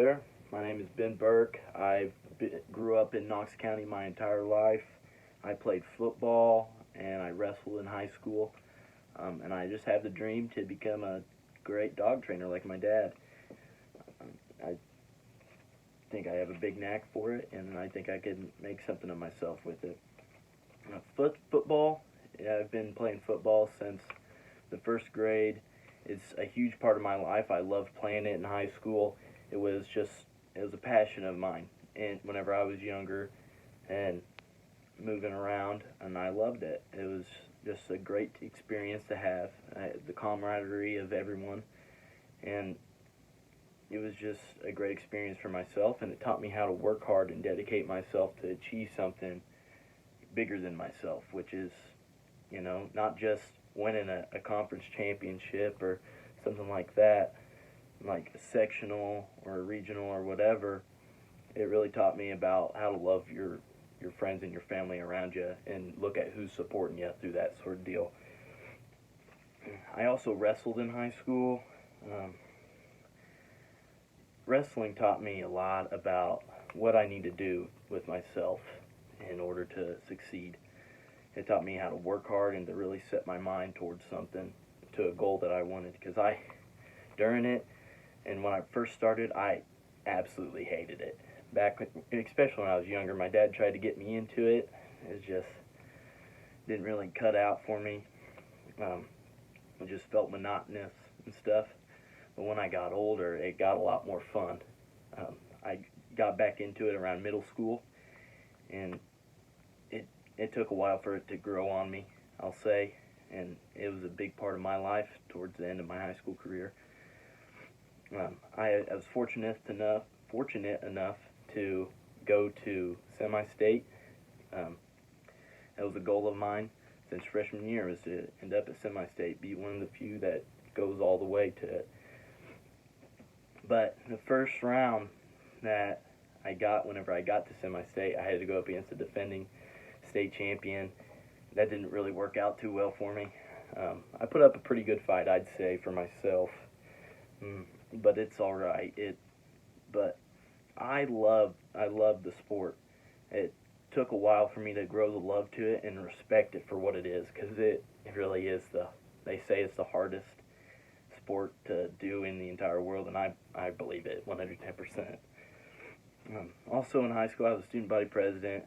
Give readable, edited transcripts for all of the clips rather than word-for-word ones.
there. My name is Ben Burke. Grew up in Knox County my entire life. I played football and I wrestled in high school. And I just have the dream to become a great dog trainer like my dad. I think I have a big knack for it, and I think I can make something of myself with it. Football, yeah, I've been playing football since the first grade. It's a huge part of my life. I loved playing it in high school. It was a passion of mine. And whenever I was younger and moving around, and I loved it. It was just a great experience to have. The camaraderie of everyone, and it was just a great experience for myself, and it taught me how to work hard and dedicate myself to achieve something bigger than myself, which is, not just winning a conference championship or something like that, like a sectional or a regional or whatever. It really taught me about how to love your friends and your family around you and look at who's supporting you through that sort of deal. I also wrestled in high school. Wrestling taught me a lot about what I need to do with myself in order to succeed. It taught me how to work hard and to really set my mind towards something, to a goal that I wanted. Because during it, and when I first started, I absolutely hated it. Especially when I was younger, my dad tried to get me into it. It just didn't really cut out for me. It just felt monotonous and stuff. But when I got older, it got a lot more fun. I got back into it around middle school, and it took a while for it to grow on me, I'll say, and it was a big part of my life towards the end of my high school career. I was fortunate enough to go to semi-state. That was a goal of mine since freshman year, was to end up at semi-state, be one of the few that goes all the way to it. But the first round that I got, whenever I got to semi-state, I had to go up against the defending state champion. That didn't really work out too well for me. I put up a pretty good fight, I'd say, for myself. But it's all right. But I love the sport. It took a while for me to grow the love to it and respect it for what it is, because it really is they say it's the hardest sport to do in the entire world, and I believe it 110%. Also in high school, I was a student body president.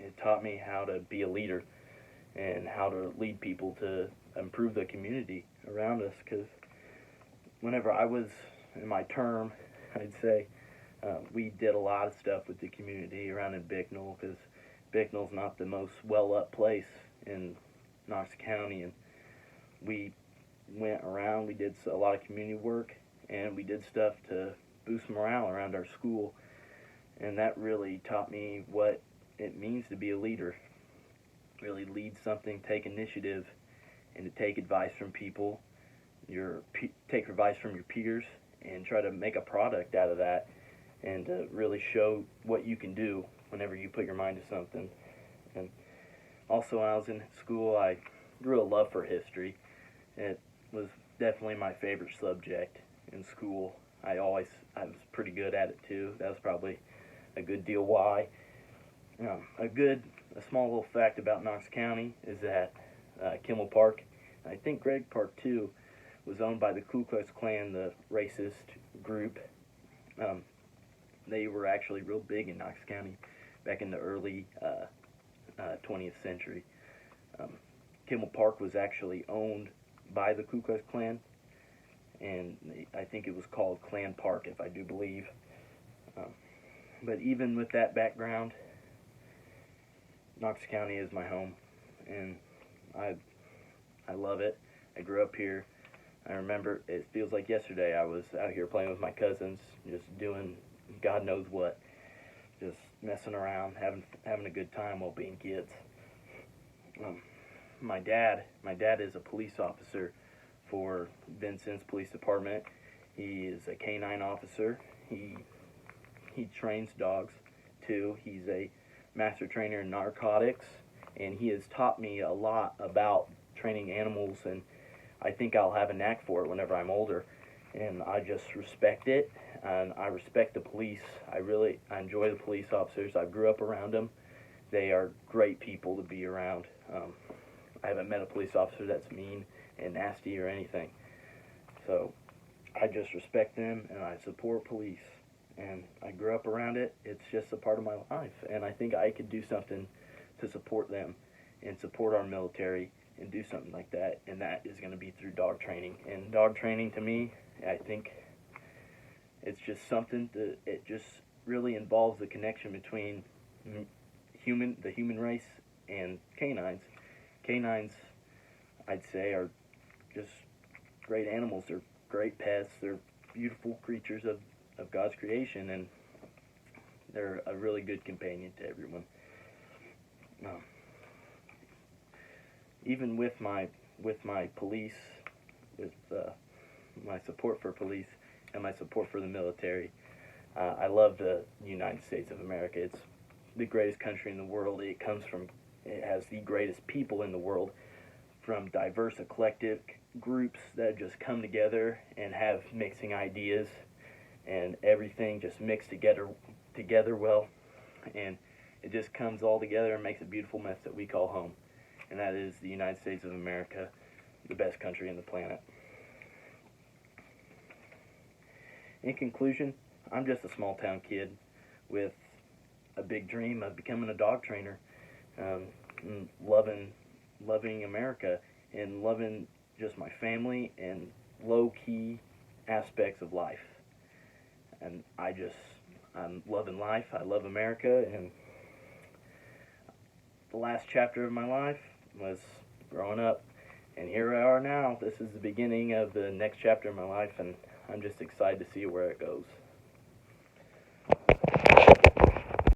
It taught me how to be a leader and how to lead people to improve the community around us, because whenever I was in my term, I'd say, we did a lot of stuff with the community around in Bicknell, because Bicknell's not the most well-up place in Knox County, and we went around, we did a lot of community work, and we did stuff to boost morale around our school, and that really taught me what it means to be a leader. Really lead something, take initiative, and to take advice from people, take advice from your peers, and try to make a product out of that, and to really show what you can do whenever you put your mind to something. And also, when I was in school, I grew a love for history. It was definitely my favorite subject in school. I was pretty good at it too. That was probably a good deal why. A small little fact about Knox County is that Kimmel Park, I think Gregg Park too, was owned by the Ku Klux Klan, the racist group. They were actually real big in Knox County back in the early 20th century. Kimmel Park was actually owned by the Ku Klux Klan, and I think it was called Klan Park, if I do believe. But even with that background, Knox County is my home, and I love it. I grew up here. I remember, it feels like yesterday, I was out here playing with my cousins, just doing God knows what, just messing around, having a good time while being kids. My dad is a police officer for Vincennes Police Department. He is a canine officer. He trains dogs too. He's a master trainer in narcotics, and he has taught me a lot about training animals, and I think I'll have a knack for it whenever I'm older. and I just respect it, and I respect the police. I enjoy the police officers. I grew up around them. They are great people to be around. I haven't met a police officer that's mean and nasty or anything. So I just respect them, and I support police. And I grew up around it. It's just a part of my life, and I think I could do something to support them and support our military and do something like that, and that is going to be through dog training. And dog training, to me, I think it's just something that it just really involves the connection between the human race and canines. Canines, I'd say, are just great animals. They're great pets. They're beautiful creatures of God's creation, and they're a really good companion to everyone. Even with my police, with my support for police and my support for the military, I love the United States of America. It's the greatest country in the world. It has the greatest people in the world, from diverse eclectic groups that just come together and have mixing ideas, and everything just mixed together well, and it just comes all together and makes a beautiful mess that we call home. And that is the United States of America, the best country on the planet. In conclusion, I'm just a small town kid with a big dream of becoming a dog trainer, and loving America, and loving just my family and low-key aspects of life. And I'm loving life. I love America, and the last chapter of my life was growing up, and here we are now. This is the beginning of the next chapter of my life, and I'm just excited to see where it goes.